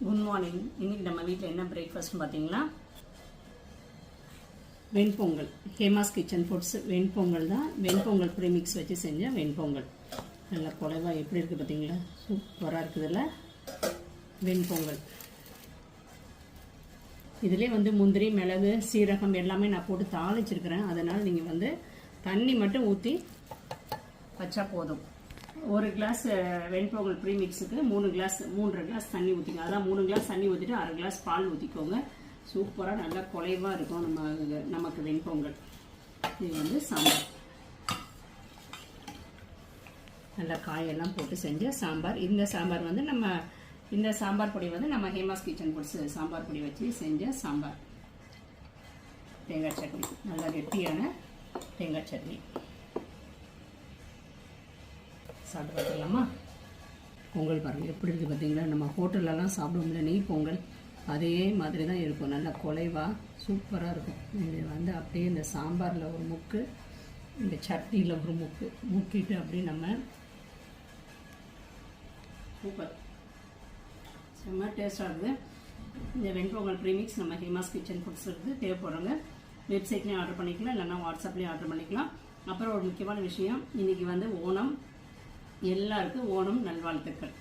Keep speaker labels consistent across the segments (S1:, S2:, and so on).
S1: Good morning. இன்றைக்கி நம்ம வீட்டில் என்ன பிரேக்ஃபாஸ்ட்னு பார்த்தீங்கன்னா வெண்பொங்கல். ஹேமாஸ் கிச்சன் ஃபுட்ஸ் வெண்பொங்கல் தான். வெண்பொங்கல் ப்ரீமிக்ஸ் வச்சு செஞ்ச வெண்பொங்கல். நல்லா குலைவா எப்படி இருக்குது பார்த்தீங்களா? சூப்பராக இருக்குதுல்ல வெண்பொங்கல். இதிலே முந்திரி, மிளகு, சீரகம் எல்லாமே நான் போட்டு தாளிச்சிருக்கிறேன். அதனால் நீங்கள் தண்ணி மட்டும் ஊற்றி வச்சா போதும். ஒரு கிளாஸ் வெண்பொங்கல் ப்ரீமிக்ஸுக்கு 3.5 கிளாஸ் தண்ணி ஊற்றிங்க. அதான் 3 கிளாஸ் தண்ணி ஊற்றிட்டு 1/2 கிளாஸ் பால் ஊற்றிக்கோங்க. சூப்பராக நல்லா குலைவாக இருக்கும் நமக்கு வெண்பொங்கல். இது சாம்பார், நல்லா காயெல்லாம் போட்டு செஞ்ச சாம்பார். இந்த சாம்பார் இந்த சாம்பார் பொடி நம்ம ஹேமாஸ் கிச்சன் ஃபுட்ஸ் சாம்பார் பொடி வச்சு செஞ்ச சாம்பார். தேங்காய் சட்னி, நல்லா கெட்டியான தேங்காய் சட்னி. சாப்பிட்டு பார்த்துக்கலாமா? பொங்கல் பாருங்கள் எப்படி இருக்குது பார்த்தீங்களா? நம்ம ஹோட்டல்லலாம் சாப்பிடுவோம்ல நெய் பொங்கல், அதே மாதிரி தான் இருக்கும். நல்லா குலைவாக சூப்பராக இருக்கும். இது அப்படியே இந்த சாம்பாரில் ஒரு முக்கு, இந்த சட்னியில் ஒரு முக்கு முக்கிட்டு அப்படியே நம்ம சூப்பர் செம்ம டேஸ்ட்டாக இருக்குது. இந்த வெண்பொங்கல் ப்ரீமிக்ஸ் நம்ம ஹேமாஸ் கிச்சன் ஃபுட்ஸ் இருக்குது. தேவைப்படுறவங்க வெப்சைட்லேயும் ஆர்டர் பண்ணிக்கலாம், இல்லைன்னா வாட்ஸ்அப்லேயும் ஆர்டர் பண்ணிக்கலாம். அப்புறம் ஒரு முக்கியமான விஷயம், இன்றைக்கி ஓணம். எல்லாருக்கும் ஓணம் நல்வாழ்த்துக்கள்.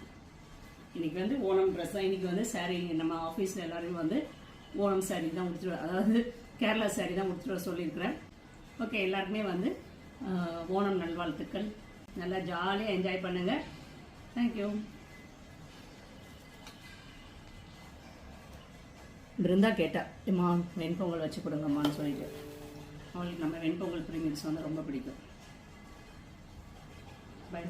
S1: இன்றைக்கி ஓணம் ட்ரெஸ் தான். இன்றைக்கி சாரீ நம்ம ஆஃபீஸில் எல்லோரும் ஓணம் சாரீ தான் உடுத்துட்டு, அதாவது கேரளா சாரீ தான் உடுத்துட்டு வர சொல்லியிருக்கிறேன். ஓகே, எல்லாருக்குமே ஓணம் நல்வாழ்த்துக்கள். நல்லா ஜாலியாக என்ஜாய் பண்ணுங்கள். தேங்க்யூ. பிருந்தா கேட்டா, அம்மா வெண்பொங்கல் வச்சு கொடுங்கம்மான்னு சொல்லிட்டு. அவளுக்கு நம்ம வெண்பொங்கல் ப்ரீமிக்ஸ் ரொம்ப பிடிக்கும். பை.